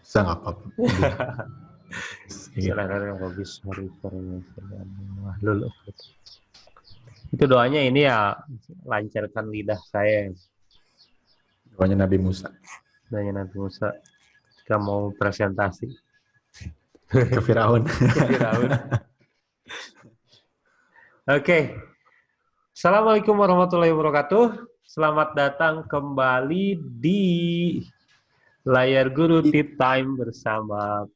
Bisa nggak apa-apa. Iya. Saudara habis hari lulu. Itu doanya ini ya, lancarkan lidah saya. Doanya Nabi Musa Doanya Nabi Musa ketika mau presentasi ke Firaun. ke Firaun. Oke. Assalamualaikum warahmatullahi wabarakatuh. Selamat datang kembali di Layar Guru Tea Time bersama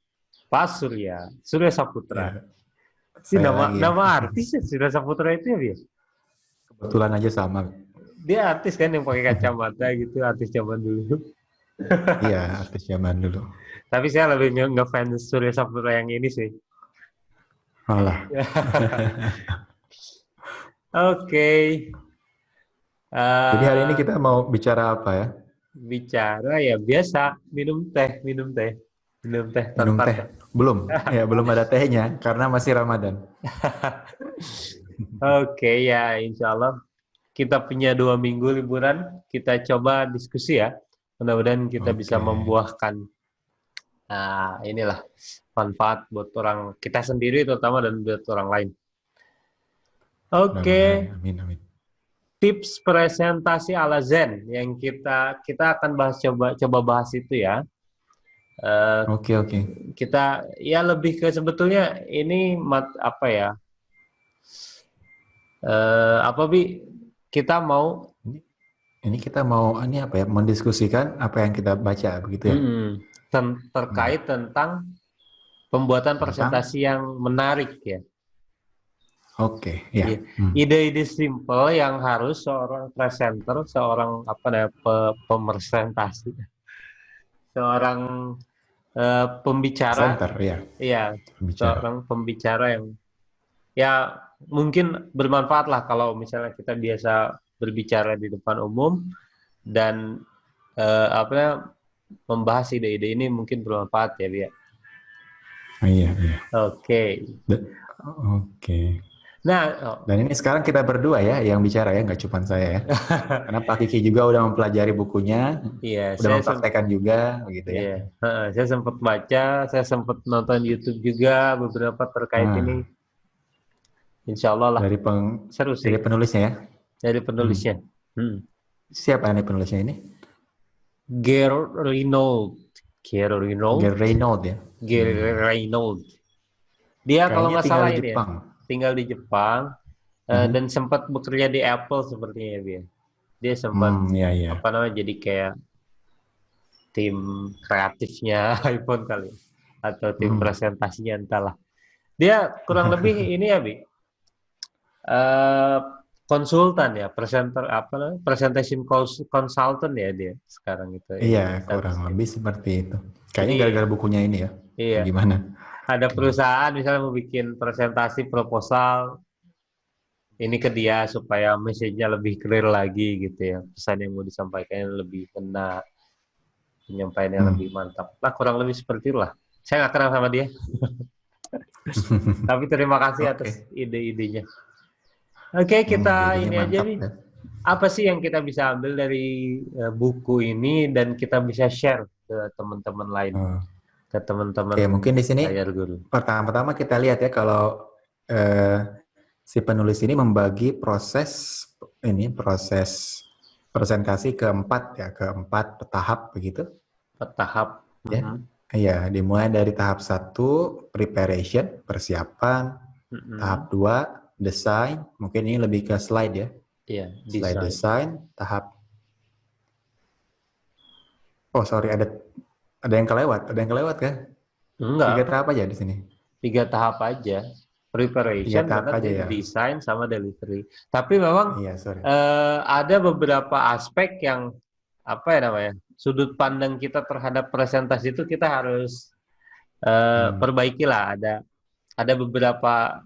Pak Surya Saputra. Ya, Ini saya lagi ya. nama artis ya, Surya Saputra itu ya, Bia? Kebetulan aja sama. Dia artis kan yang pakai kacamata gitu, artis zaman dulu. Iya, artis zaman dulu. Tapi saya lebih ngefans Surya Saputra yang ini sih. Alah. Oke. Jadi hari ini kita mau bicara apa ya? Bicara ya biasa, minum teh Minum tanpa teh? Belum. Ya, belum ada tehnya karena masih Ramadan. Oke, ya insya Allah kita punya 2 minggu liburan, kita coba diskusi ya. Mudah-mudahan kita bisa Oke. membuahkan inilah manfaat buat orang kita sendiri terutama dan buat orang lain. Oke. Amin, amin. Tips presentasi ala Zen yang kita akan coba bahas itu ya. Oke. Kita ya lebih ke sebetulnya ini apa ya? Kita mau Ini kita mau apa ya? Mendiskusikan apa yang kita baca begitu ya? terkait tentang pembuatan presentasi yang menarik ya. Oke, ya. Ide-ide simple yang harus seorang presenter, seorang pemersentasi, seorang pembicara, Presenter, ya. iya, seorang pembicara yang ya mungkin bermanfaat lah kalau misalnya kita biasa berbicara di depan umum dan membahas ide-ide ini mungkin bermanfaat ya, Bia. Iya. Oke. Nah, dan ini sekarang kita berdua ya yang bicara ya, nggak cuma saya ya. Karena Pak Kiki juga udah mempelajari bukunya, iya, udah mempraktekkan juga, begitu ya. Iya, saya sempat baca, saya sempat nonton YouTube juga beberapa terkait ini. Insya Allah lah. Seru sih. Dari penulisnya ya? Dari penulisnya. Siapa nih penulisnya ini? Gary Reynolds ya. Gary Reynolds. Dia kalau nggak salah ini ya, tinggal di Jepang dan sempat bekerja di Apple sepertinya dia. Dia sempat jadi kayak tim kreatifnya iPhone kali atau tim presentasinya entahlah. Dia kurang lebih ini ya, Bi. Konsultan ya, presentation consultant ya dia sekarang itu. Iya, kurang lebih seperti itu. Kayaknya gara-gara bukunya ini ya. Iya. Gimana? Ada perusahaan misalnya mau bikin presentasi proposal ini ke dia supaya message-nya lebih clear lagi gitu ya. Pesan yang mau disampaikan lebih kena, penyampaiannya lebih mantap. Nah, kurang lebih seperti itulah. Saya nggak kenal sama dia. Tapi terima kasih atas ide-idenya. Oke, kita ini aja nih. Ya. Apa sih yang kita bisa ambil dari buku ini dan kita bisa share ke teman-teman lain? Ke teman-teman. Oke, mungkin di sini pertama-tama kita lihat ya kalau si penulis ini membagi proses presentasi ke 4 tahap begitu. 4 tahap. Ya. Iya, dimulai dari tahap 1 preparation, persiapan, tahap 2 desain, mungkin ini lebih ke slide ya. Iya, slide desain, tahap ada yang kelewat kan? Enggak. 3 tahap aja di sini. 3 tahap aja. Preparation, desain sama delivery. Tapi memang ada beberapa aspek yang sudut pandang kita terhadap presentasi itu kita harus perbaikilah. Ada beberapa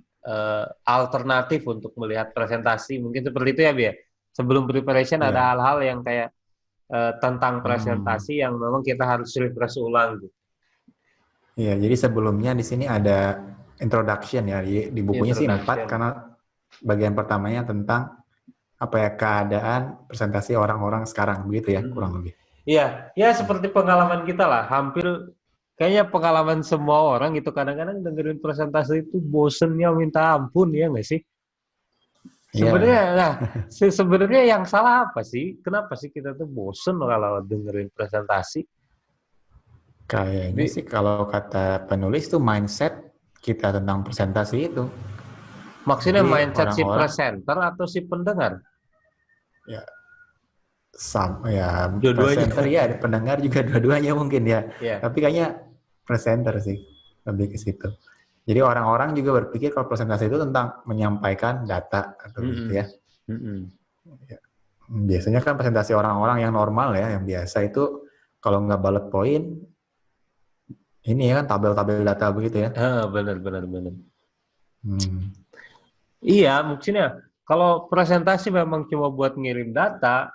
alternatif untuk melihat presentasi. Mungkin seperti itu ya, Bia. Sebelum preparation ada hal-hal yang kayak tentang presentasi yang memang kita harus refresh ulang gitu. Iya, jadi sebelumnya di sini ada introduction ya, di bukunya sih 4 karena bagian pertamanya tentang keadaan presentasi orang-orang sekarang begitu ya, kurang lebih. Iya, ya seperti pengalaman kita lah, hampir kayaknya pengalaman semua orang gitu, kadang-kadang dengerin presentasi itu bosennya minta ampun, ya nggak sih? Sebenarnya, nah, sebenarnya yang salah apa sih? Kenapa sih kita tuh bosen kalau dengerin presentasi? Kayaknya sih kalau kata penulis tuh mindset kita tentang presentasi itu. Maksudnya jadi mindset si presenter atau si pendengar? Ya, presenter ya, pendengar juga dua-duanya mungkin ya. Tapi kayaknya presenter sih, lebih ke situ. Jadi orang-orang juga berpikir kalau presentasi itu tentang menyampaikan data atau gitu ya. Ya. Biasanya kan presentasi orang-orang yang normal ya, yang biasa itu kalau nggak bullet point, ini ya kan tabel-tabel data begitu ya. Benar. Iya, maksudnya kalau presentasi memang cuma buat ngirim data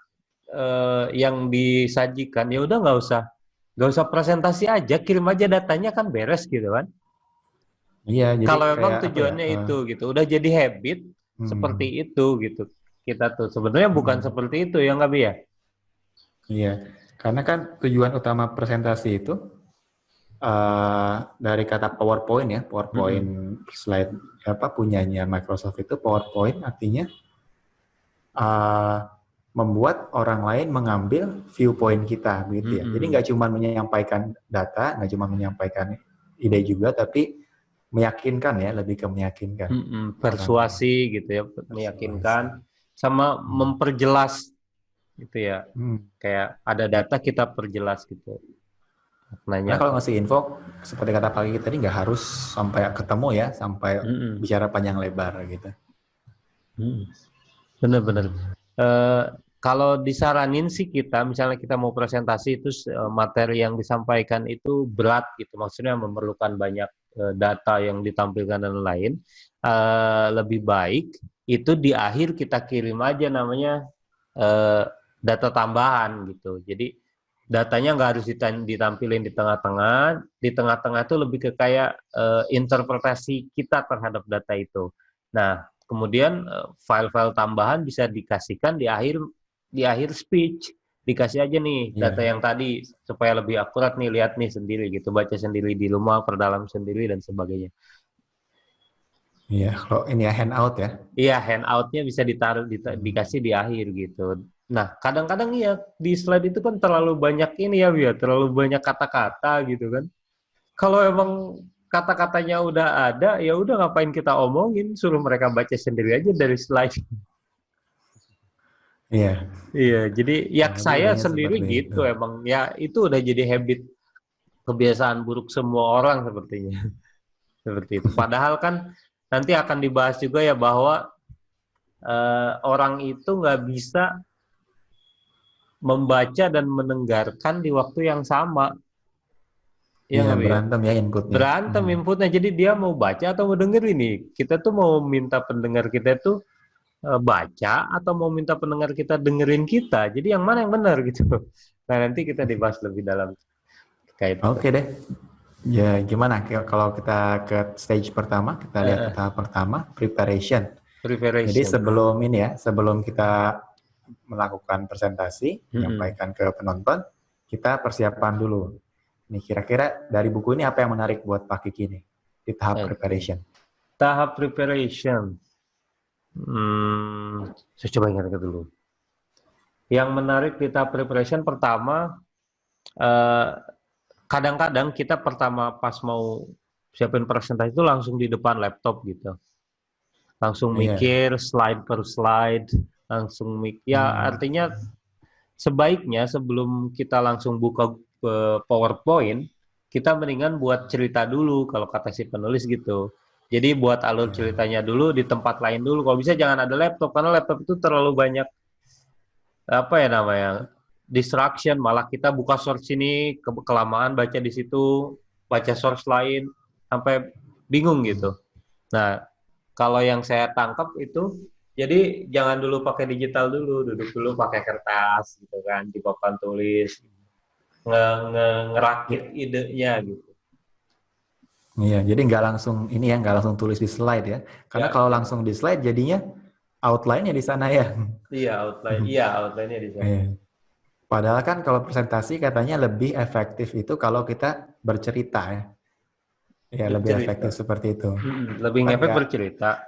yang disajikan, ya udah nggak usah presentasi aja, kirim aja datanya kan beres gitu kan. Iya, jadi kalau memang tujuannya itu gitu, udah jadi habit seperti itu gitu. Kita tuh sebenarnya bukan seperti itu ya nggak Bi ya? Iya, karena kan tujuan utama presentasi itu dari kata PowerPoint ya, PowerPoint slide punyanya Microsoft itu PowerPoint artinya membuat orang lain mengambil viewpoint kita, gitu ya. Jadi nggak cuma menyampaikan data, nggak cuma menyampaikan ide juga, tapi meyakinkan ya, lebih ke meyakinkan. Persuasi gitu ya, meyakinkan, sama memperjelas gitu ya. Kayak ada data kita perjelas gitu. Nah, kalau ngasih info seperti kata pagi tadi nggak harus sampai ketemu ya, sampai bicara panjang lebar gitu. Bener. Kalau disaranin sih kita, misalnya kita mau presentasi itu materi yang disampaikan itu berat gitu, maksudnya memerlukan banyak data yang ditampilkan dan lain. Lebih baik itu di akhir kita kirim aja namanya data tambahan gitu. Jadi datanya nggak harus ditampilin di tengah-tengah. Di tengah-tengah itu lebih ke kayak interpretasi kita terhadap data itu. Nah, kemudian file-file tambahan bisa dikasihkan di akhir speech. Dikasih aja nih data yang tadi supaya lebih akurat nih, lihat nih sendiri gitu, baca sendiri di rumah, perdalam sendiri dan sebagainya. Iya, kalau ini ya handout ya. Iya, handoutnya bisa dikasih di akhir gitu. Nah, kadang-kadang ya di slide itu kan terlalu banyak ini ya, terlalu banyak kata-kata gitu kan. Kalau emang kata-katanya udah ada, ya udah ngapain kita omongin, suruh mereka baca sendiri aja dari slide. Iya. Iya, jadi ya saya sendiri gitu itu. Emang ya itu udah jadi habit, kebiasaan buruk semua orang sepertinya. Seperti itu. Padahal kan nanti akan dibahas juga ya bahwa orang itu nggak bisa membaca dan mendengarkan di waktu yang sama. Iya, berantem ya inputnya. Berantem inputnya, jadi dia mau baca atau mau denger ini. Kita tuh mau minta pendengar kita tuh baca atau mau minta pendengar kita dengerin kita. Jadi yang mana yang benar gitu. Nah, nanti kita dibahas lebih dalam terkait itu. Oke deh. Ya, gimana kalau kita ke stage pertama, kita lihat ke tahap pertama, preparation. Jadi sebelum kita melakukan presentasi, menyampaikan ke penonton, kita persiapan dulu. Nih, kira-kira dari buku ini apa yang menarik buat Pak Kiki nih di tahap preparation? Tahap preparation. Saya coba ingat dulu. Yang menarik di tahap preparation pertama, kadang-kadang kita pertama pas mau siapin presentasi itu langsung di depan laptop gitu. Langsung mikir slide per slide, langsung artinya sebaiknya sebelum kita langsung buka PowerPoint, kita mendingan buat cerita dulu kalau kata si penulis gitu. Jadi buat alur ceritanya dulu di tempat lain dulu. Kalau bisa jangan ada laptop, karena laptop itu terlalu banyak distraction. Malah kita buka source ini kelamaan baca di situ, baca source lain sampai bingung gitu. Nah, kalau yang saya tangkap itu, jadi jangan dulu pakai digital dulu, duduk dulu pakai kertas gitu kan, di papan tulis, ngerakit idenya gitu. Iya, jadi nggak langsung tulis di slide ya. Karena kalau langsung di slide jadinya outline-nya di sana ya. Iya, outline-nya di sana. Padahal kan kalau presentasi katanya lebih efektif itu kalau kita bercerita ya. Ya, lebih efektif seperti itu. Lebih kan ngefek bercerita.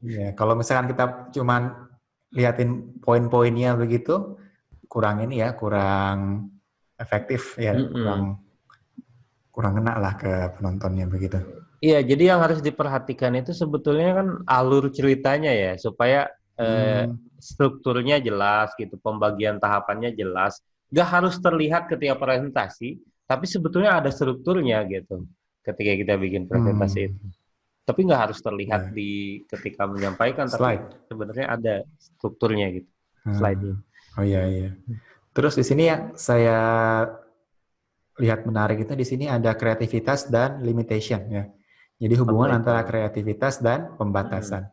Ya, kalau misalkan kita cuman liatin poin-poinnya begitu, kurang ini ya, kurang efektif ya, kurang kena lah ke penontonnya begitu. Iya, jadi yang harus diperhatikan itu sebetulnya kan alur ceritanya ya, supaya strukturnya jelas gitu, pembagian tahapannya jelas. Gak harus terlihat ketika presentasi, tapi sebetulnya ada strukturnya gitu ketika kita bikin presentasi itu. Tapi nggak harus terlihat di ketika menyampaikan, slide. Tapi sebenarnya ada strukturnya gitu, slide-nya. Oh iya. Terus di sini yang saya lihat menarik itu di sini ada kreativitas dan limitation ya. Jadi hubungan antara kreativitas dan pembatasan.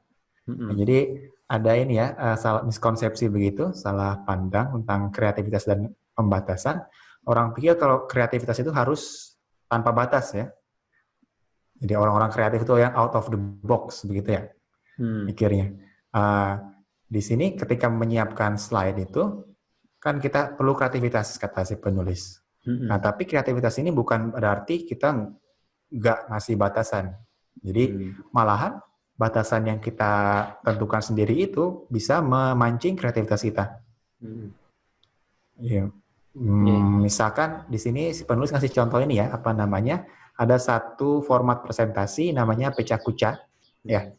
Nah, jadi ada ini ya, salah miskonsepsi begitu, salah pandang tentang kreativitas dan pembatasan. Orang pikir kalau kreativitas itu harus tanpa batas ya. Jadi orang-orang kreatif itu yang out of the box begitu ya, pikirnya. Di sini ketika menyiapkan slide itu, kan kita perlu kreativitas kata si penulis. Nah, tapi kreativitas ini bukan berarti kita nggak ngasih batasan. Jadi malahan batasan yang kita tentukan sendiri itu bisa memancing kreativitas kita. Misalkan di sini si penulis ngasih contoh ini ya, apa namanya? Ada satu format presentasi namanya pecah-kuca, ya.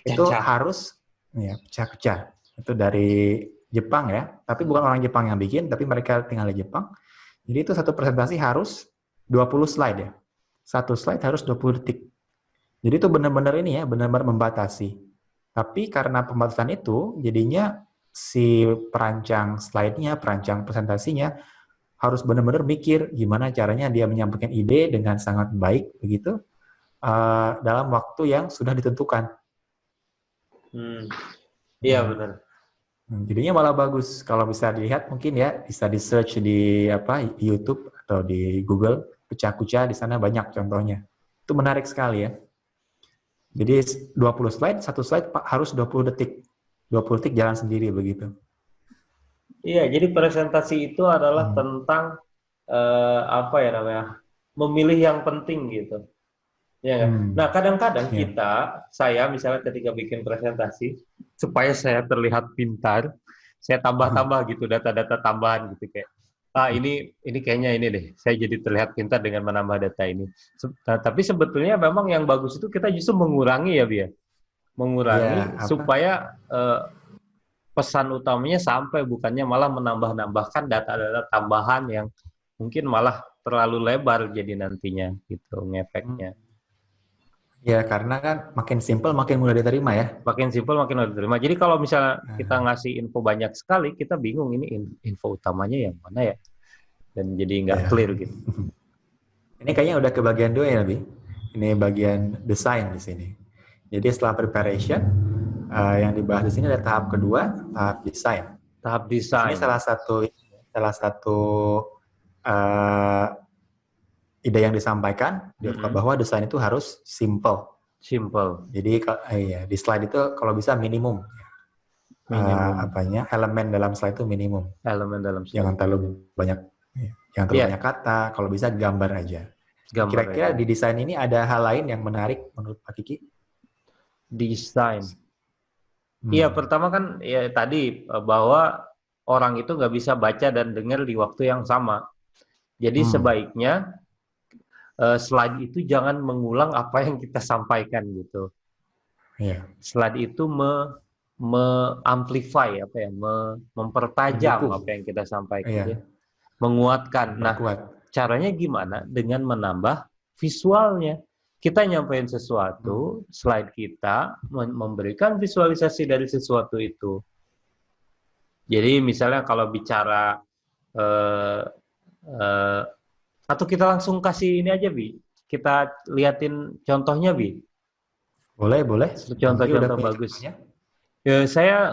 Itu harus ya pecah-kuca. Itu dari Jepang ya, tapi bukan orang Jepang yang bikin, tapi mereka tinggal di Jepang. Jadi itu satu presentasi harus 20 slide ya. Satu slide harus 20 detik. Jadi itu benar-benar ini ya, benar-benar membatasi. Tapi karena pembatasan itu, jadinya si perancang slide-nya, perancang presentasinya harus benar-benar mikir gimana caranya dia menyampaikan ide dengan sangat baik begitu dalam waktu yang sudah ditentukan. Iya benar. Jadinya malah bagus kalau bisa dilihat, mungkin ya bisa di search di YouTube atau di Google, pecah-kuca di sana banyak contohnya. Itu menarik sekali ya. Jadi 20 slide, satu slide harus 20 detik. 20 detik jalan sendiri begitu. Iya, jadi presentasi itu adalah tentang memilih yang penting gitu. Ya kan? Nah, kadang-kadang saya misalnya ketika bikin presentasi, supaya saya terlihat pintar, saya tambah-tambah gitu data-data tambahan gitu kayak, ini kayaknya ini deh, saya jadi terlihat pintar dengan menambah data ini. Tapi sebetulnya memang yang bagus itu kita justru mengurangi ya, Bia. Mengurangi supaya pesan utamanya sampai, bukannya malah menambah-nambahkan data-data tambahan yang mungkin malah terlalu lebar jadi nantinya gitu ngefeknya. Ya, karena kan makin simpel makin mudah diterima ya. Makin simpel makin mudah diterima. Jadi kalau misalnya kita ngasih info banyak sekali, kita bingung ini info utamanya yang mana ya. Dan jadi nggak clear gitu. Ini kayaknya udah ke bagian 2 ya, Bi. Ini bagian desain di sini. Jadi setelah preparation, yang dibahas di sini ada tahap kedua, tahap desain. Tahap desain. Ini salah satu ide yang disampaikan bahwa desain itu harus simple. Simple. Jadi di slide itu kalau bisa minimum. Elemen dalam slide itu minimum. Elemen dalam slide. Jangan terlalu banyak banyak kata. Kalau bisa gambar aja. Kira-kira di desain ini ada hal lain yang menarik menurut Pak Kiki? Desain. Iya, pertama kan ya tadi bahwa orang itu nggak bisa baca dan dengar di waktu yang sama. Jadi sebaiknya slide itu jangan mengulang apa yang kita sampaikan gitu. Slide itu me-amplify mempertajam apa yang kita sampaikan, ya. Menguatkan. Nah, caranya gimana? Dengan menambah visualnya. Kita nyampein sesuatu, slide kita memberikan visualisasi dari sesuatu itu. Jadi misalnya kalau bicara atau kita langsung kasih ini aja, Bi. Kita liatin contohnya, Bi. Boleh. Contoh-contoh bagus. Ya, saya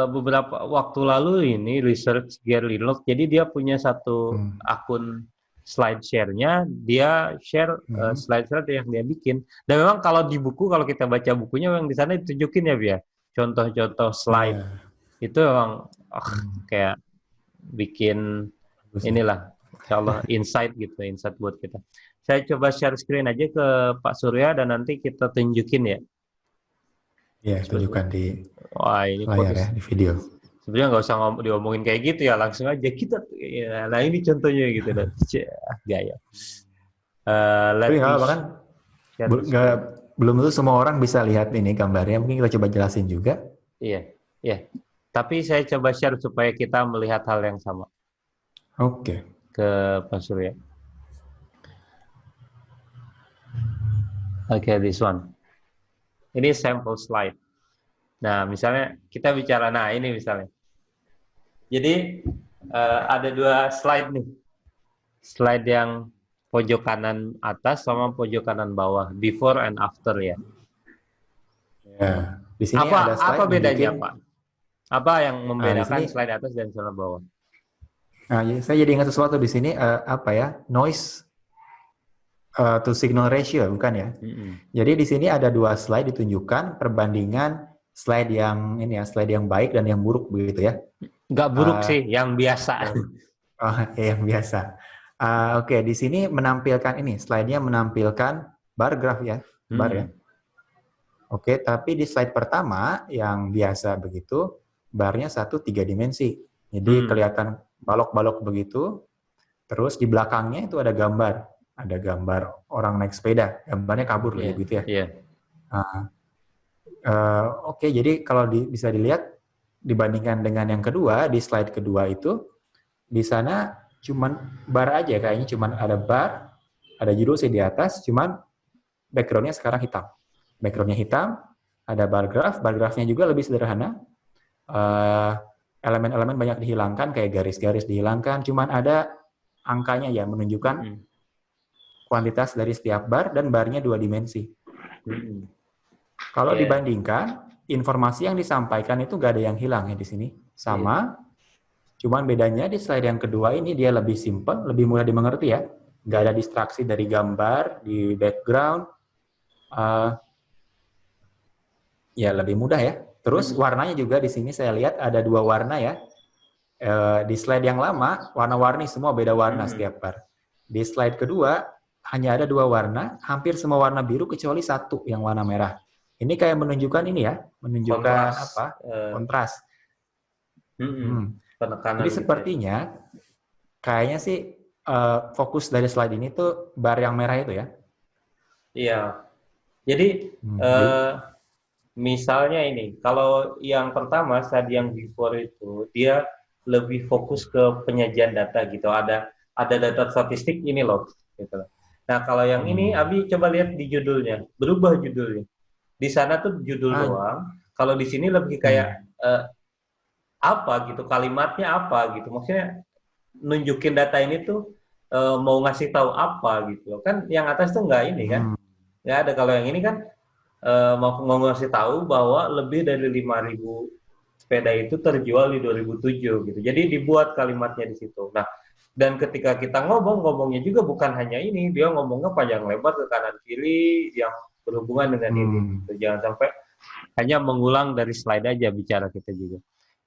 beberapa waktu lalu ini research Gary Linlock. Jadi dia punya satu akun slide share-nya, dia share slide yang dia bikin. Dan memang kalau di buku, kalau kita baca bukunya memang di sana ditunjukin ya, Bi, ya. Contoh-contoh slide. Itu memang kayak bikin inilah, insya Allah insight gitu, insight buat kita. Saya coba share screen aja ke Pak Surya dan nanti kita tunjukin ya. Iya, tunjukkan di ini layar ya, di video. Sebenarnya nggak usah diomongin kayak gitu ya, langsung aja kita. Ya, nah ini contohnya gitu, gaya. Tapi nggak apa kan? Belum tentu semua orang bisa lihat ini gambarnya. Mungkin kita coba jelasin juga. Iya, iya. Tapi saya coba share supaya kita melihat hal yang sama. Oke. Ke Pak Surya. Oke, this one. Ini sample slide. Nah, misalnya kita bicara, nah ini misalnya. Jadi ada 2 slide nih. Slide yang pojok kanan atas sama pojok kanan bawah, before and after ya. Ya. Di sini ada slide. Apa bedanya, Pak? Apa yang membedakan slide atas dan slide bawah? Nah, saya jadi ingat sesuatu di sini, noise to signal ratio, bukan ya? Jadi di sini ada 2 slide ditunjukkan perbandingan slide yang ini ya, slide yang baik dan yang buruk begitu ya? Nggak buruk sih, yang biasa. Yang biasa. Oke, di sini menampilkan ini, slide-nya menampilkan bar graph ya, bar ya. Oke, tapi di slide pertama yang biasa begitu, barnya 3 dimensi. Jadi kelihatan balok-balok begitu. Terus di belakangnya itu ada gambar orang naik sepeda, gambarnya kabur gitu ya. Yeah. Oke, jadi kalau bisa dilihat dibandingkan dengan yang kedua, di slide kedua itu di sana cuman bar aja, kayaknya cuman ada bar, ada judul sih di atas, cuman background-nya sekarang hitam. Background-nya hitam, ada bar graphnya juga lebih sederhana. Elemen-elemen banyak dihilangkan, kayak garis-garis dihilangkan, cuman ada angkanya ya, menunjukkan kuantitas dari setiap bar, dan barnya 2 dimensi. Kalau dibandingkan, informasi yang disampaikan itu nggak ada yang hilang ya di sini. Sama, cuman bedanya di slide yang kedua ini dia lebih simple, lebih mudah dimengerti ya. Nggak ada distraksi dari gambar, di background. Ya lebih mudah ya. Terus warnanya juga di sini saya lihat ada 2 warna ya. Di slide yang lama, warna-warni semua beda warna setiap bar. Di slide kedua, hanya ada 2 warna, hampir semua warna biru kecuali 1 yang warna merah. Ini kayak menunjukkan ini ya, menunjukkan kontras. Jadi sepertinya, kayaknya sih fokus dari slide ini tuh bar yang merah itu ya. Iya. Jadi misalnya ini, kalau yang pertama slide yang before itu dia lebih fokus ke penyajian data gitu. Ada data statistik ini loh. Gitu. Nah kalau yang ini, Abi coba lihat di judulnya, berubah judulnya. Di sana tuh judul doang. Kalau di sini lebih kayak apa gitu, kalimatnya apa gitu. Maksudnya nunjukin data ini tuh mau ngasih tahu apa gitu. Kan yang atas tuh nggak ini kan. Nggak ada. Kalau yang ini kan mau ngasih tahu bahwa lebih dari 5.000 sepeda itu terjual di 2007 gitu. Jadi dibuat kalimatnya di situ. Nah, dan ketika kita ngomongnya juga bukan hanya ini, dia ngomongnya panjang lebar ke kanan kiri yang berhubungan dengan ini. Gitu. Jangan sampai hanya mengulang dari slide aja bicara kita juga.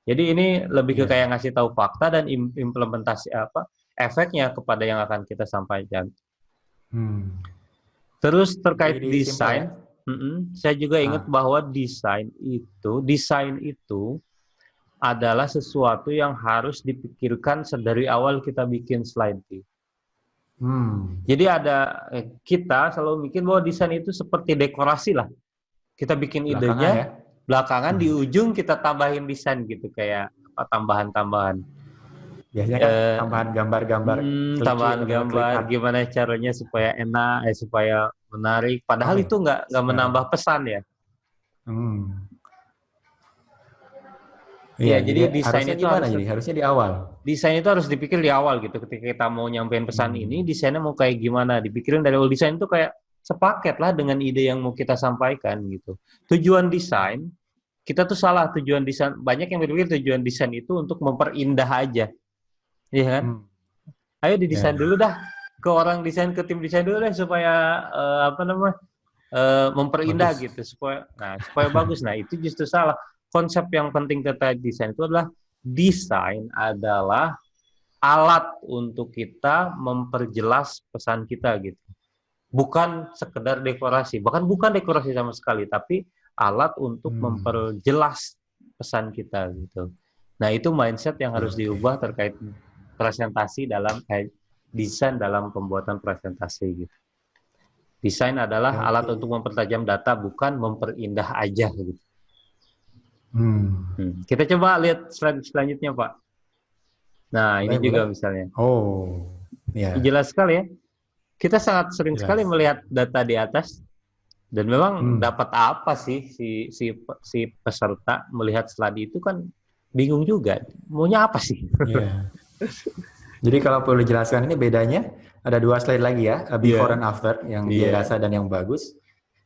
Jadi ini lebih ke kayak ngasih tahu fakta dan implementasi efeknya kepada yang akan kita sampaikan. Terus terkait desain, saya juga ingat bahwa desain itu adalah sesuatu yang harus dipikirkan dari awal kita bikin slide. Jadi kita selalu mikir bahwa desain itu seperti dekorasi lah. Kita bikin idenya, belakangan di ujung kita tambahin desain gitu, kayak tambahan-tambahan. Biasanya kan tambahan gambar-gambar. Tambahan gambar, gimana caranya supaya enak, supaya menarik. Padahal itu nggak menambah pesan ya. Iya, jadi desain itu harusnya di awal. Desain itu harus dipikir di awal gitu. Ketika kita mau nyampein pesan ini, desainnya mau kayak gimana? Dipikirin dari awal. Desain itu kayak sepaket lah dengan ide yang mau kita sampaikan gitu. Tujuan desain, kita tuh salah tujuan desain. Banyak yang berpikir tujuan desain itu untuk memperindah aja. Iya kan? Ayo didesain dulu dah. Ke orang desain, ke tim desain dulu deh supaya memperindah bagus. Gitu. Supaya bagus. Nah, itu justru salah. Konsep yang penting terkait desain itu adalah desain adalah alat untuk kita memperjelas pesan kita gitu. Bukan sekedar dekorasi, bahkan bukan dekorasi sama sekali, tapi alat untuk memperjelas pesan kita gitu. Nah, itu mindset yang harus diubah terkait presentasi dalam desain dalam pembuatan presentasi gitu. Desain adalah alat untuk mempertajam data, bukan memperindah aja gitu. Kita coba lihat slide selanjutnya, Pak. Nah, ini juga misalnya. Jelas sekali ya. Kita sangat sering sekali melihat data di atas, dan memang dapat apa sih si peserta melihat slide itu kan bingung juga. Maunya apa sih? Jadi kalau perlu dijelaskan, ini bedanya ada 2 slide lagi ya, before and after, yang biasa dan yang bagus.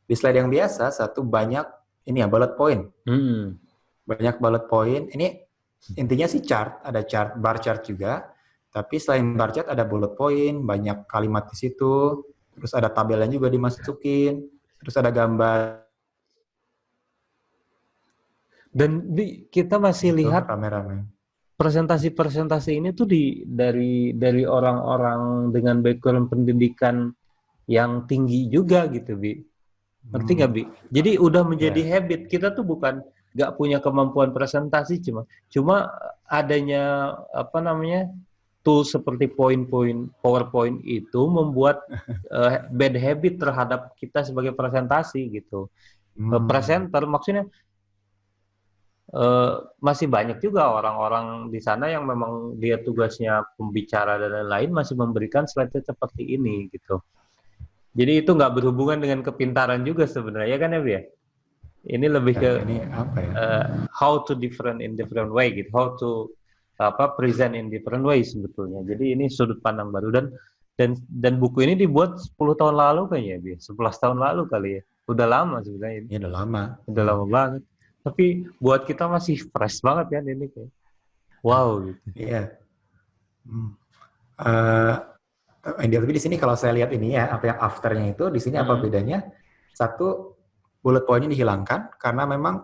Di slide yang biasa, satu banyak ini ya, bullet point. Banyak bullet point. Ini intinya sih chart, ada chart, bar chart juga. Tapi selain bar chart ada bullet point, banyak kalimat di situ, terus ada tabelnya juga dimasukin, terus ada gambar. Dan kita masih lihat rame-rame. Presentasi-presentasi ini tuh dari orang-orang dengan background pendidikan yang tinggi juga gitu, Bi. Ngerti nggak, Bi? Jadi udah menjadi habit. Kita tuh bukan nggak punya kemampuan presentasi, cuma adanya tools seperti PowerPoint itu membuat bad habit terhadap kita sebagai presentasi gitu. Presenter maksudnya masih banyak juga orang-orang di sana yang memang dia tugasnya pembicara dan lain-lain masih memberikan slide seperti ini gitu. Jadi itu nggak berhubungan dengan kepintaran juga sebenarnya kan ya, Bi? Ini lebih ke ini apa ya? How to different in different way gitu, how to present in different way sebetulnya. Jadi ini sudut pandang baru dan buku ini dibuat 10 tahun lalu kayaknya, Bi. 11 tahun lalu kali ya. Udah lama sebenarnya ini. Ya, udah lama. Udah lama banget. Tapi buat kita masih fresh banget kan ini kayak. Wow gitu. Iya. Tapi di sini kalau saya lihat ini ya, apa yang afternya itu, di sini apa bedanya? Satu, bullet point-nya dihilangkan karena memang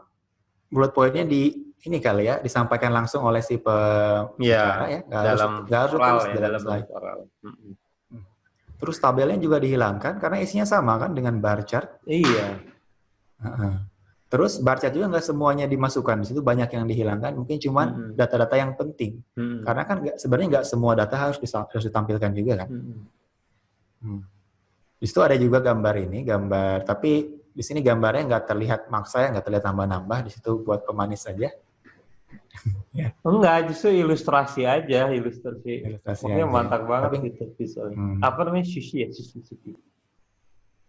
bullet point-nya ini kali ya, disampaikan langsung oleh si pembicara ya, nggak harus tulis dalam slide. Terus tabelnya juga dihilangkan karena isinya sama kan dengan bar chart. Iya. Terus bar chart juga nggak semuanya dimasukkan, di situ banyak yang dihilangkan, mungkin cuma data-data yang penting. Karena kan sebenarnya nggak semua data harus ditampilkan juga kan. Di situ ada juga gambar, tapi di sini gambarnya nggak terlihat maksa ya, nggak terlihat nambah-nambah, di situ buat pemanis saja. Enggak, justru ilustrasi aja, ilustrasi pokoknya mantap banget gitu visualnya. Apa namanya, sushi ya, sushi.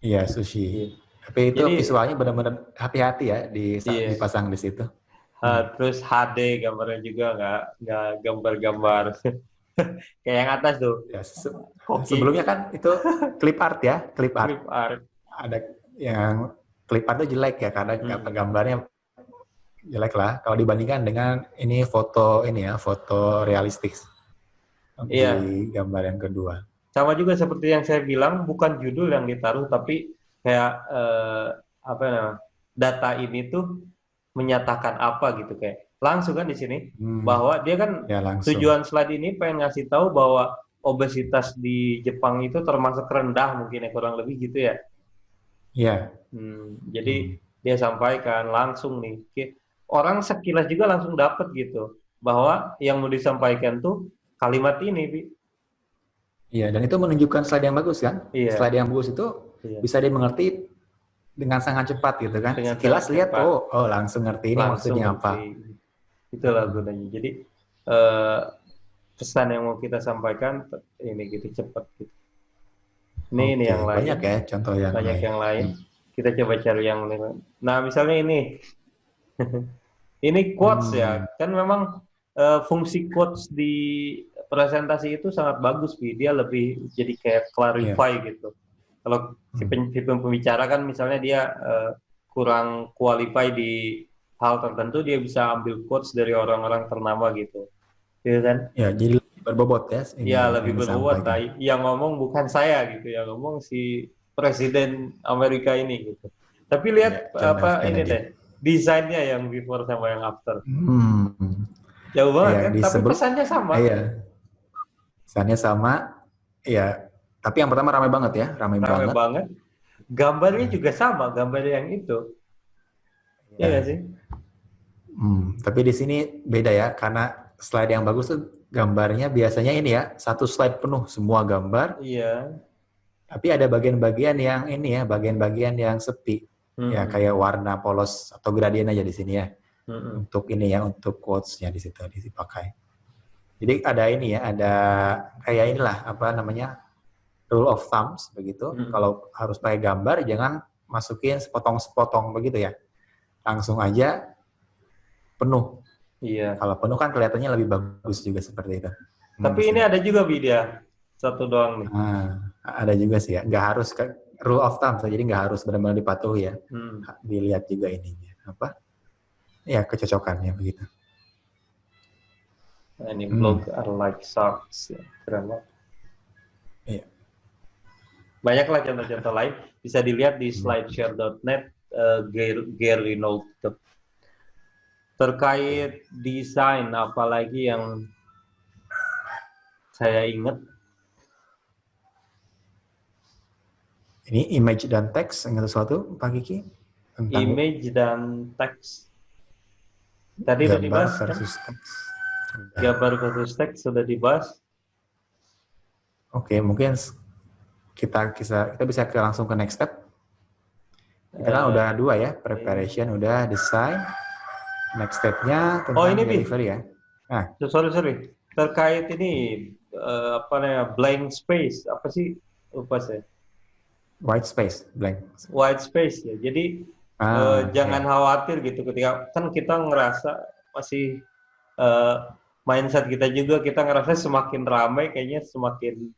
Iya, sushi. Tapi itu visualnya benar-benar hati-hati ya dipasang di situ. Terus HD gambarnya juga nggak gambar-gambar kayak yang atas tuh. Ya, sebelumnya kan itu clip art ya, clip art. Ada yang clip art itu jelek ya karena gambarnya jelek lah. Kalau dibandingkan dengan ini foto realistik. Di gambar yang kedua. Sama juga seperti yang saya bilang, bukan judul yang ditaruh tapi kayak data ini tuh menyatakan apa gitu, kayak langsung kan di sini bahwa dia kan tujuan slide ini pengen ngasih tahu bahwa obesitas di Jepang itu termasuk rendah mungkin ya, kurang lebih gitu ya. Iya. Jadi dia sampaikan langsung nih, orang sekilas juga langsung dapat gitu bahwa yang mau disampaikan tuh kalimat ini, Bi. Iya, dan itu menunjukkan slide yang bagus kan? Iya. Slide yang bagus itu bisa dimengerti dengan sangat cepat gitu kan. Sekilas lihat, oh langsung ngerti ini maksudnya apa. Itulah gunanya. Jadi pesan yang mau kita sampaikan ini gitu cepat gitu. Ini yang lain. Banyak ya contoh yang banyak lain. Yang lain. Kita coba cari yang lain. Nah, misalnya ini. Ini quotes ya. Kan memang fungsi quotes di presentasi itu sangat bagus, Bi. Dia lebih jadi kayak clarify gitu. Kalau si pembicara kan misalnya dia kurang qualify di hal tertentu, dia bisa ambil quotes dari orang-orang ternama gitu. Gitu kan? Ya, jadi lebih berbobot ya. Iya, lebih berbobot. Nah, yang ngomong bukan saya gitu, yang ngomong si Presiden Amerika ini gitu. Tapi lihat ini deh, desainnya yang before sama yang after. Jauh banget kan, tapi pesannya sama. Iya. Desainnya sama, ya. Tapi yang pertama ramai banget ya, ramai banget. Gambarnya juga sama, gambar yang itu. Iya nggak sih? Tapi di sini beda ya, karena slide yang bagus tuh gambarnya biasanya ini ya, satu slide penuh semua gambar. Iya. Tapi ada bagian-bagian yang ini ya, bagian-bagian yang sepi. Ya kayak warna polos atau gradien aja di sini ya. Untuk ini ya, untuk quotes-nya di situ dipakai. Jadi ada ini ya, ada kayak inilah apa namanya rule of thumbs begitu. Kalau harus pakai gambar, jangan masukin sepotong-sepotong begitu ya. Langsung aja penuh. Iya. Kalau penuh kan kelihatannya lebih bagus juga seperti itu. Tapi ini ada juga video satu doang nih. Ada juga sih ya. Nggak harus rule of thumbs, jadi nggak harus benar-benar dipatuhi ya. Dilihat juga ininya apa? Ya kecocokannya begitu. Nah, ini blog are like sharks ya, keren banget. Iya. Banyaklah contoh-contoh lain bisa dilihat di slideshare.net Gary Nolte. Terkait desain apalagi yang saya ingat. Ini image dan teks, ingat sesuatu Pak Kiki? Tentang image dan teks. Tadi sudah dibahas versus kan? teks. Gambar versus teks sudah dibahas. Oke, mungkin kita bisa langsung ke next step. Kita kan udah 2 ya, preparation udah, design. Next step-nya tentang delivery ya. Nah, sorry. Terkait ini apa namanya blank space, apa sih? Lupa saya. White space, blank. White space ya. Jadi jangan khawatir gitu ketika kan kita ngerasa masih mindset kita juga kita ngerasa semakin ramai kayaknya semakin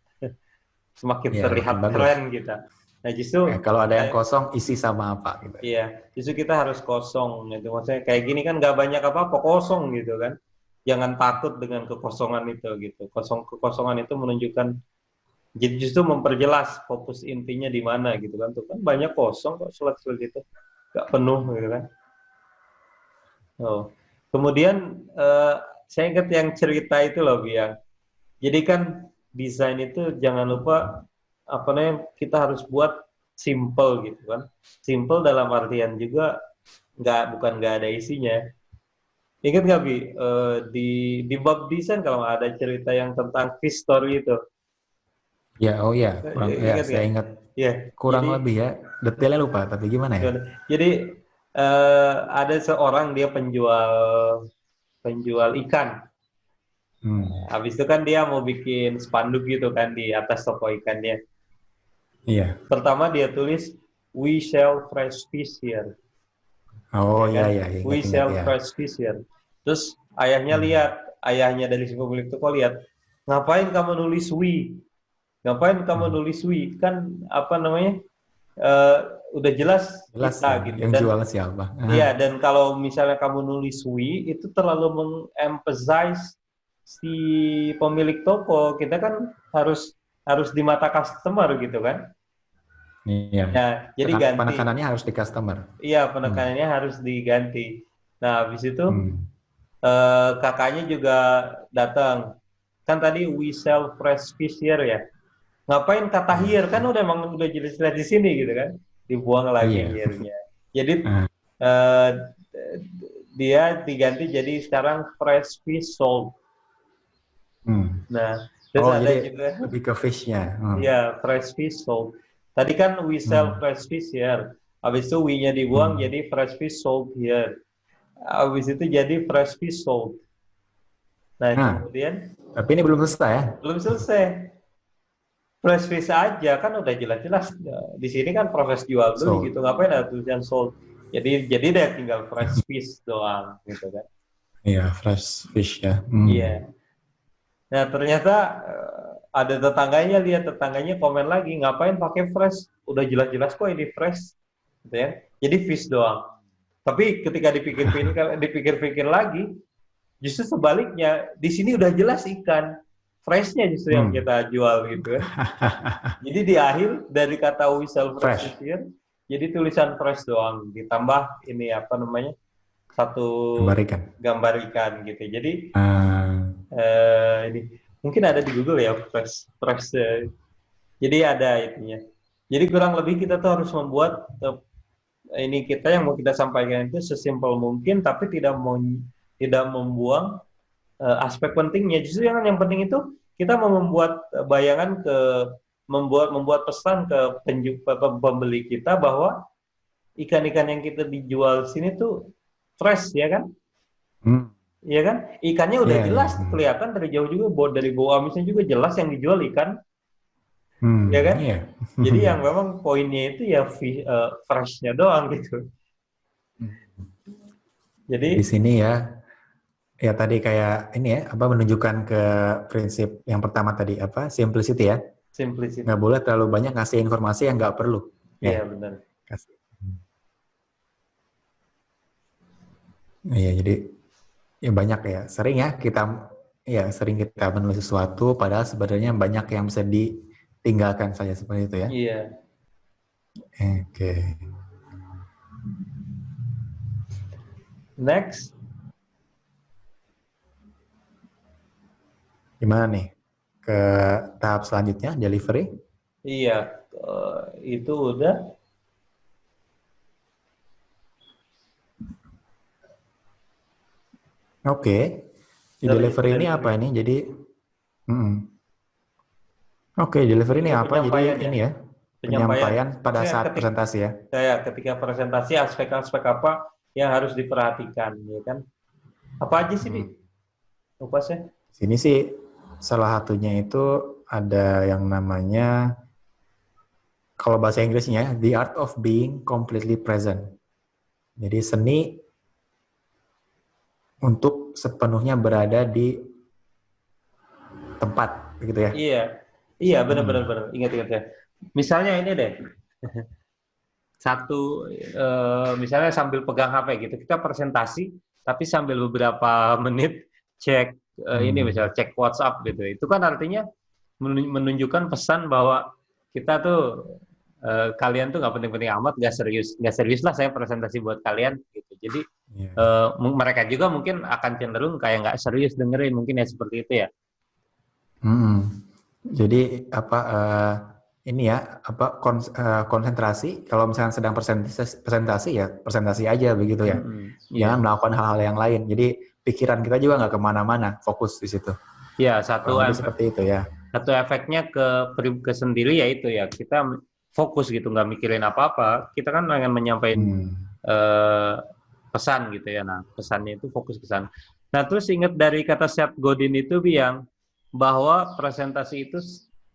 terlihat keren kita. Nah justru kalau ada yang kosong isi sama apa gitu. Iya, justru kita harus kosong gitu. Maksudnya kayak gini kan nggak banyak apa-apa kosong gitu kan. Jangan takut dengan kekosongan itu gitu. Kekosongan itu menunjukkan jadi justru memperjelas fokus intinya di mana gitu kan. Tuh kan banyak kosong kok slide itu nggak penuh gitu kan. Kemudian saya ingat yang cerita itu loh Biang. Jadi kan desain itu jangan lupa apa namanya kita harus buat simple gitu kan. Simple dalam artian juga bukan nggak ada isinya. Ingat nggak Bi di bab desain kalau ada cerita yang tentang fish story itu. Ya, kurang ya saya ingat. Ya, kurang lebih ya. Detailnya lupa tapi gimana ya? Jadi ada seorang dia penjual ikan. Habis itu kan dia mau bikin spanduk gitu kan di atas toko ikannya. Iya. Pertama dia tulis we sell fresh fish here. Oh iya. We sell fresh fish here. Terus ayahnya dari si pemilik toko lihat, ngapain kamu nulis we? Ngapain kamu nulis we? Kan apa namanya? Udah jelas kita gitu. Yang jual siapa? Iya, dan kalau misalnya kamu nulis we itu terlalu mengemphasize si pemilik toko. Kita kan harus di mata customer gitu kan. Iya. Nah, jadi ganti. Penekanannya harus di customer. Iya, penekanannya harus diganti. Nah, habis itu kakaknya juga datang. Kan tadi we sell fresh fish here ya. Ngapain kata here? Kan udah jelas-jelas di sini gitu kan. Dibuang lagi here-nya. Jadi dia diganti jadi sekarang fresh fish sold. Nah, terus ada juga lebih ke fish-nya. Iya, fresh fish sold. Tadi kan we sell fresh fish here. Habis itu we-nya dibuang jadi fresh fish sold here. Habis itu jadi fresh fish sold. Nah, kemudian tapi ini belum selesai ya? Belum selesai. Fresh fish aja kan udah jelas-jelas. Di sini kan proses jual beli gitu. Ngapain ada tulisan sold? Jadi dia tinggal fresh fish doang gitu kan. Iya, fresh fish ya. Iya. Nah, ternyata ada tetangganya komen lagi, ngapain pakai fresh? Udah jelas-jelas kok ini fresh. Gitu ya. Jadi fish doang. Tapi ketika dipikir-pikir lagi, justru sebaliknya, di sini udah jelas ikan. Freshnya justru yang kita jual gitu ya. Jadi di akhir dari kata we sell fresh here, jadi tulisan fresh doang. Ditambah ini apa namanya, satu gambar ikan gitu. Jadi ini mungkin ada di Google ya, fresh. Jadi ada itunya. Jadi kurang lebih kita tuh harus membuat ini kita yang mau kita sampaikan itu sesimpel mungkin, tapi tidak membuang aspek pentingnya. Justru yang penting itu kita mau membuat bayangan membuat pesan ke pembeli kita bahwa ikan-ikan yang kita dijual sini tuh fresh, ya kan? Iya kan? Ikannya udah jelas kelihatan dari jauh juga, dari bau amisnya juga jelas yang dijual ikan. Ya kan? Jadi yang memang poinnya itu ya fresh-nya doang gitu. Jadi di sini ya tadi kayak ini ya, menunjukkan ke prinsip yang pertama tadi simplicity ya. Simplicity. Nggak boleh terlalu banyak ngasih informasi yang nggak perlu. Iya benar. Iya, jadi ya banyak ya. Sering kita menulis sesuatu padahal sebenarnya banyak yang bisa ditinggalkan saja seperti itu ya. Iya. Oke. Next. Gimana nih? Ke tahap selanjutnya, delivery? Iya, itu udah. Oke. Di delivery ini apa ini? Jadi, Oke, delivery ini apa? Jadi ini ya, penyampaian pada saat presentasi ya. Ya, ketika presentasi aspek-aspek apa yang harus diperhatikan, ya kan? Apa aja sih, Bi? Lupa sih. Sini sih salah satunya itu ada yang namanya, kalau bahasa Inggrisnya, the art of being completely present. Jadi seni untuk sepenuhnya berada di tempat, begitu ya? Iya, benar. Ingat ya. Misalnya ini deh, misalnya sambil pegang HP gitu, kita presentasi, tapi sambil beberapa menit cek ini misalnya cek WhatsApp gitu. Itu kan artinya menunjukkan pesan bahwa kita tuh kalian tuh nggak penting-penting amat, nggak serius lah saya presentasi buat kalian gitu. Jadi mereka juga mungkin akan cenderung kayak nggak serius dengerin, mungkin ya seperti itu ya. Jadi konsentrasi kalau misalnya sedang presentasi ya presentasi aja begitu ya. Jangan melakukan hal-hal yang lain. Jadi pikiran kita juga nggak kemana-mana, fokus di situ. Ya, satu seperti itu ya. Satu efeknya ke sendiri ya itu ya, kita fokus gitu, nggak mikirin apa-apa. Kita kan pengen menyampaikan pesan gitu ya. Nah, pesannya itu fokus ke sana. Nah, terus ingat dari kata Seth Godin itu yang bahwa presentasi itu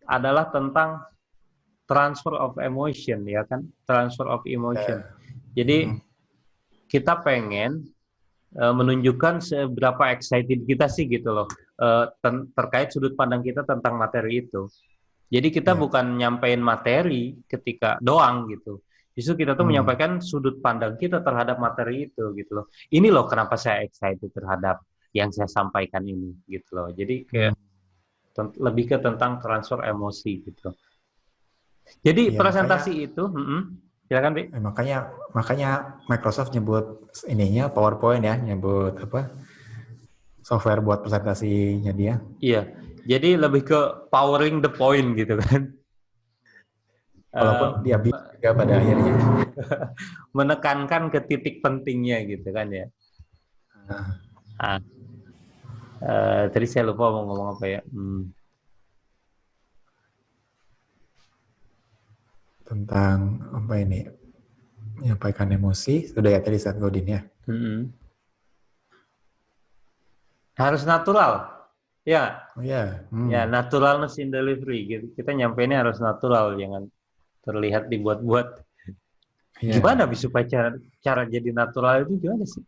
adalah tentang transfer of emotion, ya kan? Transfer of emotion. Jadi kita pengen menunjukkan seberapa excited kita sih gitu loh terkait sudut pandang kita tentang materi itu. Jadi kita bukan nyampein materi ketika doang gitu. Justru kita tuh menyampaikan sudut pandang kita terhadap materi itu gitu loh. Ini loh kenapa saya excited terhadap yang saya sampaikan ini gitu loh. Jadi kayak lebih ke tentang transfer emosi gitu. Jadi presentasi itu silakan, Bi. Makanya Microsoft nyebut ininya PowerPoint ya, nyebut software buat presentasinya dia. Iya. Jadi lebih ke powering the point gitu kan. Walaupun dia juga pada akhirnya menekankan ke titik pentingnya gitu kan ya. Tadi saya lupa mau ngomong apa ya. Tentang apa ini? Menyampaikan emosi sudah ya tadi Seth Godin ya. Harus natural. Ya. Oh ya. Ya, naturalness in delivery gitu. Kita nyampeinnya harus natural, jangan terlihat dibuat-buat. Gimana supaya cara jadi natural itu gimana sih?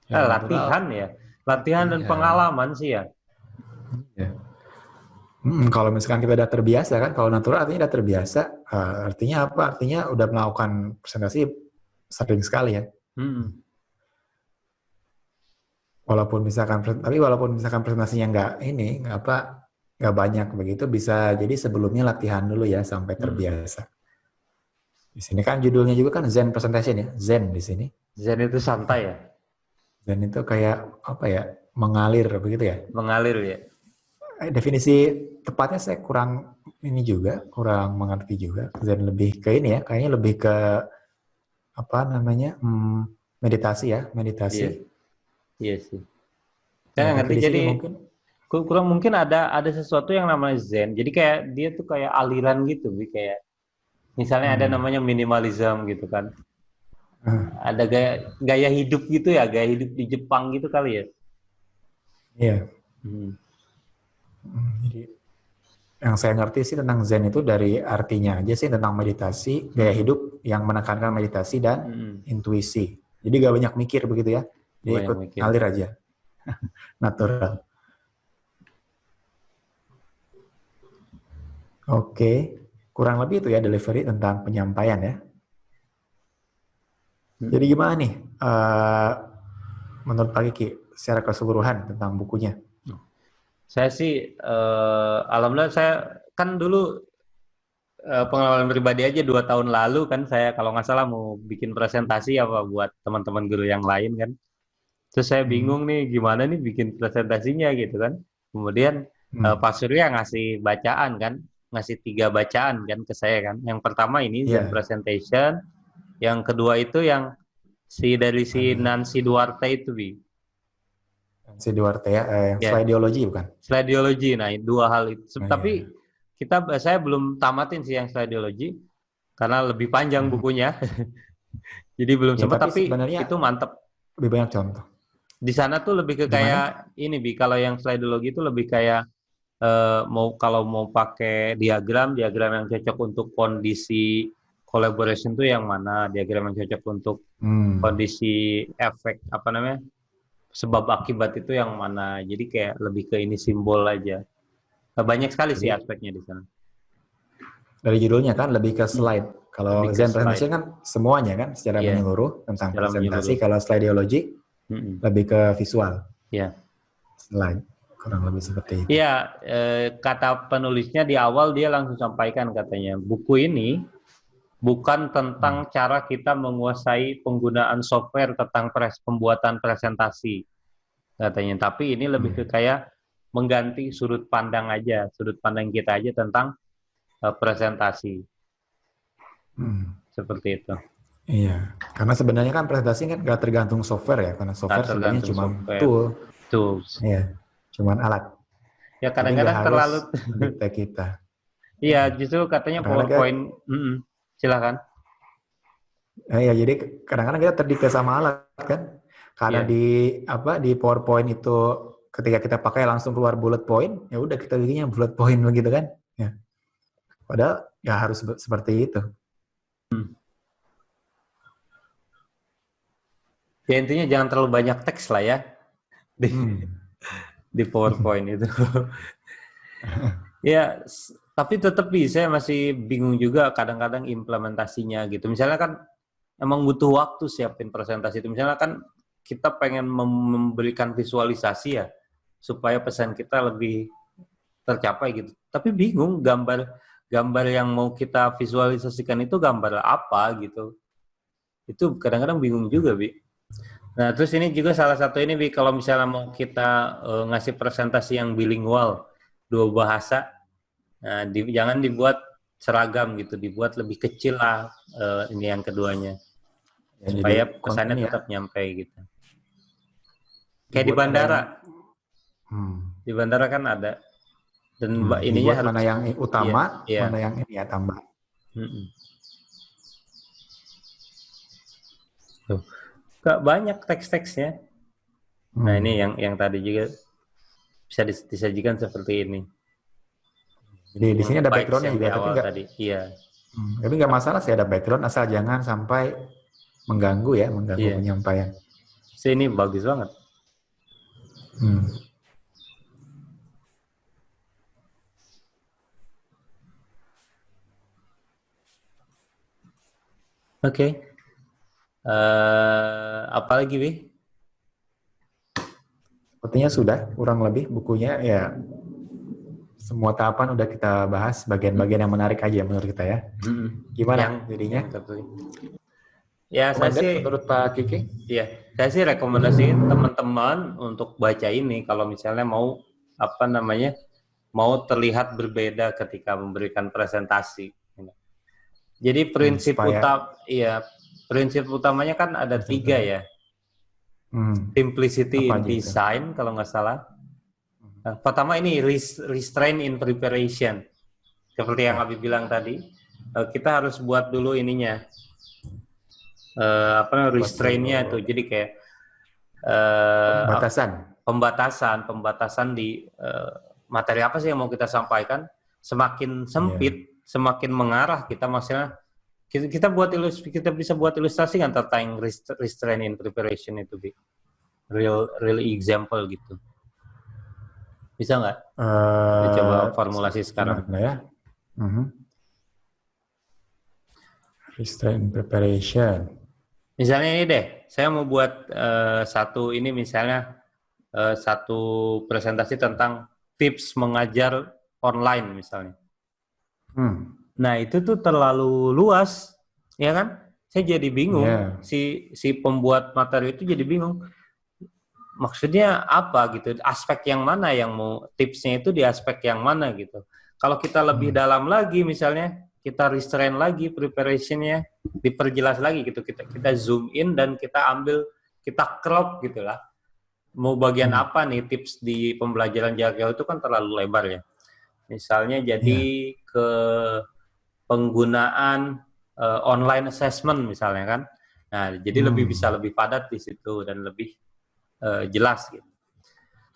Latihan ya. Latihan dan pengalaman sih ya. Kalau misalkan kita udah terbiasa kan, kalau natural artinya udah terbiasa, artinya apa? Artinya udah melakukan presentasi sering sekali ya. Walaupun misalkan presentasinya nggak banyak begitu, bisa jadi sebelumnya latihan dulu ya sampai terbiasa. Di sini kan judulnya juga kan Zen presentation ya, Zen di sini. Zen itu santai ya. Zen itu kayak apa ya, mengalir begitu ya? Mengalir ya. definisi tepatnya saya kurang mengerti juga. Dan lebih ke ini ya, kayaknya lebih ke apa namanya meditasi ya, meditasi. Iya sih. Saya ngerti. Jadi kurang mungkin ada sesuatu yang namanya Zen. Jadi kayak dia tuh kayak aliran gitu, kayak misalnya ada namanya minimalism gitu kan. Ada gaya hidup gitu ya, gaya hidup di Jepang gitu kali ya. Iya. Jadi yang saya ngerti sih tentang Zen itu dari artinya aja sih tentang meditasi, gaya hidup yang menekankan meditasi dan intuisi. Jadi gak banyak mikir begitu ya, dia ikut ngalir aja, natural. Oke, kurang lebih itu ya delivery tentang penyampaian ya. Jadi gimana nih menurut Pak Kiki secara keseluruhan tentang bukunya? Saya sih, alhamdulillah saya kan dulu pengalaman pribadi aja 2 tahun lalu kan saya kalau nggak salah mau bikin presentasi apa buat teman-teman guru yang lain kan. Terus saya bingung nih gimana nih bikin presentasinya gitu kan. Kemudian Pak Surya ngasih bacaan kan, ngasih 3 bacaan kan ke saya kan. Yang pertama ini Zen presentation, yang kedua itu yang dari Nancy Duarte itu Nancy Duarte ya, slideology bukan? Slideology, nah 2 hal itu. Tapi saya belum tamatin sih yang slideology karena lebih panjang bukunya. Jadi belum sempat, tapi itu mantap. Lebih banyak contoh. Di sana tuh lebih ke kayak ini kalau yang slideology itu lebih kayak kalau mau pakai diagram yang cocok untuk kondisi collaboration tuh yang mana, diagram yang cocok untuk kondisi efek sebab akibat itu yang mana. Jadi kayak lebih ke ini simbol aja. Banyak sekali sih aspeknya di sana. Dari judulnya kan lebih ke slide. Kalau Zen presentation kan semuanya kan secara menyeluruh tentang presentasi. Kalau slideology lebih ke visual. Slide. Kurang lebih seperti itu. Iya, kata penulisnya di awal dia langsung sampaikan katanya, buku ini bukan tentang cara kita menguasai penggunaan software tentang pembuatan presentasi katanya, tapi ini lebih ke kayak mengganti sudut pandang kita aja tentang presentasi. Seperti itu. Iya, karena sebenarnya kan presentasi kan nggak tergantung software ya, karena software sebenarnya cuma tools. Iya, cuma alat. Ya kadang-kadang terlalu kita. Iya, justru katanya PowerPoint. Silakan. Ya, jadi kadang-kadang kita terdikte sama alat kan, karena di PowerPoint itu ketika kita pakai langsung keluar bullet point, ya udah kita bikinnya bullet point begitu kan. Ya. Padahal ya harus seperti itu. Ya intinya jangan terlalu banyak teks lah ya di PowerPoint itu. Ya, tapi tetap saya masih bingung juga kadang-kadang implementasinya gitu. Misalnya kan emang butuh waktu siapin presentasi itu. Misalnya kan kita pengen memberikan visualisasi ya supaya pesan kita lebih tercapai gitu. Tapi bingung gambar yang mau kita visualisasikan itu gambar apa gitu. Itu kadang-kadang bingung juga, Bi. Nah, terus ini juga salah satu ini, Bi, kalau misalnya mau kita ngasih presentasi yang bilingual, 2 bahasa, nah, jangan dibuat seragam gitu, dibuat lebih kecil lah ini yang keduanya. Ya, supaya pesannya tetap nyampe gitu. Kayak di bandara. Di bandara kan ada. Dan ininya harus mana yang utama, mana yang ini ya tambah. Tuh. Gak banyak teks-teksnya. Nah, ini yang tadi juga bisa disajikan seperti ini. Jadi di sini ada background-nya juga, tapi nggak. Tapi nggak masalah sih ada background, asal jangan sampai mengganggu penyampaian. Ini bagus banget. Oke. Apa lagi, Bi? Sepertinya sudah, kurang lebih bukunya ya. Semua tahapan udah kita bahas, bagian-bagian yang menarik aja menurut kita ya. Gimana jadinya? Ya, saya sih menurut Pak Kiki? Iya, saya sih rekomendasiin teman-teman untuk baca ini kalau misalnya mau mau terlihat berbeda ketika memberikan presentasi. Jadi prinsip utamanya kan ada 3 ya. Simplicity in design kalau nggak salah. Nah, pertama ini restraint in preparation. Seperti yang Abi bilang tadi, kita harus buat dulu ininya. Restraint-nya itu. Jadi kayak pembatasan di materi apa sih yang mau kita sampaikan. Semakin sempit, semakin mengarah kita, maksudnya kita bisa buat ilustrasi kan tentang restraint in preparation itu, real example gitu. Bisa nggak? Coba formulasi sekarang. Ya. Restraint in preparation. Misalnya ini deh, saya mau buat satu presentasi tentang tips mengajar online misalnya. Nah itu tuh terlalu luas, ya kan? Saya jadi bingung. Si pembuat materi itu jadi bingung. Maksudnya apa gitu? Aspek yang mana yang mau tipsnya itu di aspek yang mana gitu? Kalau kita lebih dalam lagi, misalnya kita restrain lagi preparationnya, diperjelas lagi gitu. Kita zoom in dan kita crop gitulah. Mau bagian apa nih tips di pembelajaran jarak jauh itu kan terlalu lebar ya. Misalnya jadi ke penggunaan online assessment misalnya kan. Nah, jadi bisa lebih padat di situ dan lebih jelas gitu.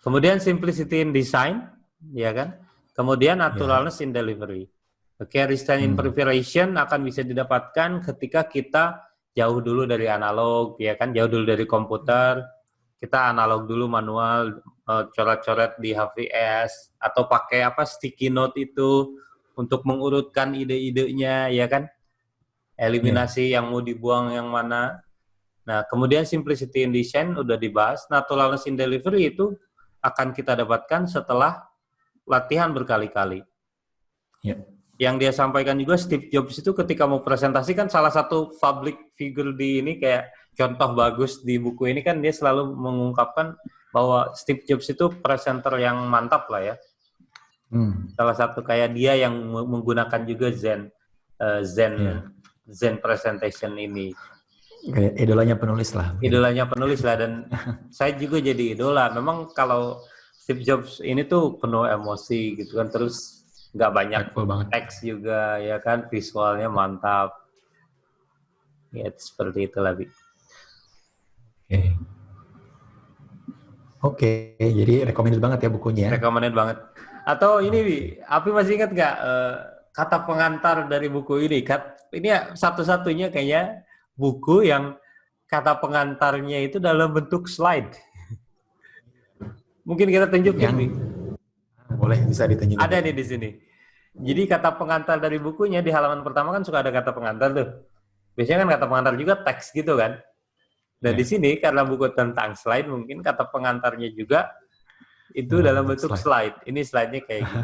Kemudian simplicity in design, ya kan? Kemudian naturalness in delivery. Oke, restraint in preparation akan bisa didapatkan ketika kita jauh dulu dari analog, ya kan? Jauh dulu dari komputer. Kita analog dulu, manual, coret-coret di HVS atau pakai sticky note itu untuk mengurutkan ide-idenya, ya kan? Eliminasi yang mau dibuang yang mana. Nah, kemudian simplicity in design udah dibahas. Naturalness in delivery itu akan kita dapatkan setelah latihan berkali-kali. Yang dia sampaikan juga Steve Jobs itu ketika mau presentasi kan salah satu public figure di ini kayak contoh bagus di buku ini kan dia selalu mengungkapkan bahwa Steve Jobs itu presenter yang mantap lah ya. Salah satu kayak dia yang menggunakan juga Zen presentation ini. Kayak idolanya penulis lah. Dan saya juga jadi idola. Memang kalau Steve Jobs ini tuh penuh emosi gitu kan, terus nggak banyak teks juga ya kan, visualnya mantap. Ya seperti itu Bi. Oke, jadi recommended banget ya bukunya. Recommended banget. Atau ini Bi, Api masih ingat nggak kata pengantar dari buku ini? Ini satu-satunya kayaknya buku yang kata pengantarnya itu dalam bentuk slide. Mungkin kita tunjukin nih. Boleh, bisa ditunjukin. Ada nih di sini. Jadi kata pengantar dari bukunya di halaman pertama kan suka ada kata pengantar tuh. Biasanya kan kata pengantar juga teks gitu kan. Dan di sini karena buku tentang slide, mungkin kata pengantarnya juga itu dalam bentuk slide. Ini slide-nya kayak gitu.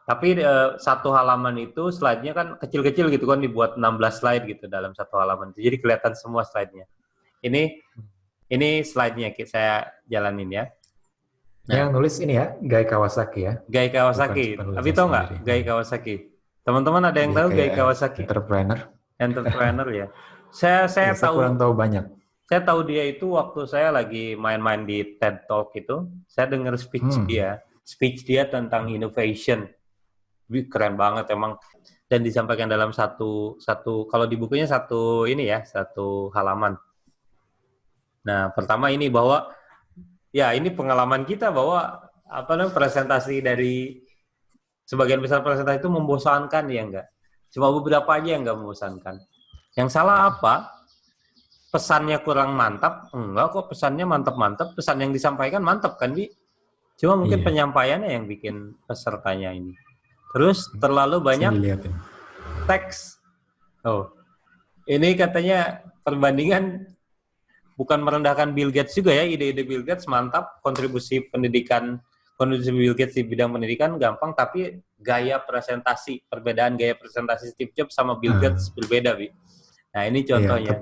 Tapi satu halaman itu slide-nya kan kecil-kecil gitu kan, dibuat 16 slide gitu dalam satu halaman. Jadi kelihatan semua slide-nya. Ini slide-nya saya jalanin ya. Nah, yang nulis ini ya, Guy Kawasaki ya. Guy Kawasaki. Tapi tahu nggak Guy Kawasaki? Teman-teman ada yang tahu Guy Kawasaki? Entrepreneur ya. Saya tahu. Kurang tahu banyak. Saya tahu dia itu waktu saya lagi main-main di TED Talk itu, saya dengar speech dia tentang innovation. Keren banget emang. Dan disampaikan dalam satu kalau di bukunya satu halaman. Nah, pertama ini bahwa ya ini pengalaman kita bahwa presentasi dari sebagian besar presentasi itu membosankan ya enggak. Cuma beberapa aja yang enggak membosankan. Yang salah apa? Pesannya kurang mantap? Enggak kok, pesannya mantap-mantap. Pesan yang disampaikan mantap kan, Bi? Cuma mungkin penyampaiannya yang bikin pesertanya ini. Terus terlalu banyak teks. Ini katanya perbandingan bukan merendahkan Bill Gates juga ya, ide-ide Bill Gates mantap, kontribusi Bill Gates di bidang pendidikan gampang, tapi perbedaan gaya presentasi Steve Jobs sama Bill Gates berbeda, Bi. Nah, ini contohnya.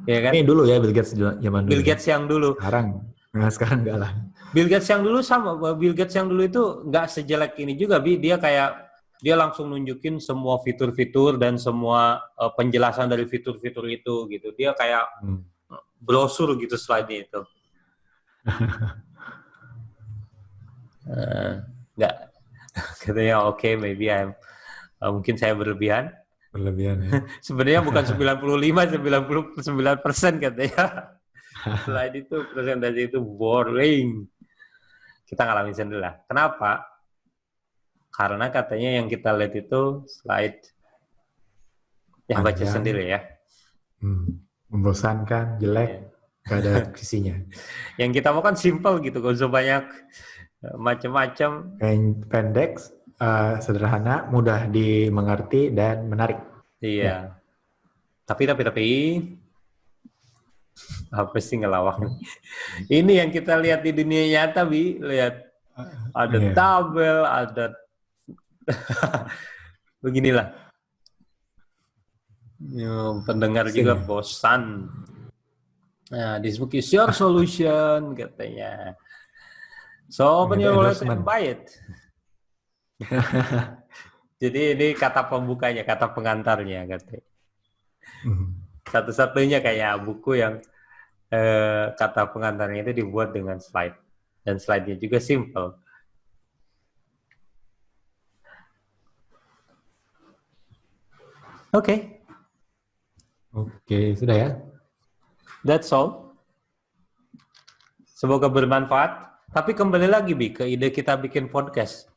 Ya kan? Ini dulu ya Bill Gates zaman dulu. Bill Gates yang dulu. Sekarang Nah, sekarang enggak lah. Bill Gates yang dulu sama, Bill Gates yang dulu itu nggak sejelek ini juga, Bi. Dia langsung nunjukin semua fitur-fitur dan semua penjelasan dari fitur-fitur itu gitu. Dia kayak brosur gitu slide-nya itu. Nggak, katanya oke, maybe mungkin saya berlebihan. Berlebihan ya. Sebenarnya bukan 95, 99% katanya. Slide itu, presentasi itu boring. Kita ngalamin sendiri lah. Kenapa? Karena katanya yang kita lihat itu slide yang baca sendiri ya. Membosankan, jelek, nggak ada visinya. Yang kita mau kan simple gitu, gak usah banyak macam-macam. Pendek, sederhana, mudah dimengerti dan menarik. Iya. Ya. Tapi apa sih ngelawak? Ini yang kita lihat di dunia nyata, Bi. Lihat ada tabel, ada beginilah. Pendengar juga bosan. Nah, this book is your solution katanya. So open your wallet and buy it. Jadi ini kata pembukanya, kata pengantarnya katanya. Satu-satunya kayak buku yang kata pengantarnya itu dibuat dengan slide. Dan slide-nya juga simple. Oke, sudah ya. That's all. Semoga bermanfaat. Tapi kembali lagi, Bi, ke ide kita bikin podcast.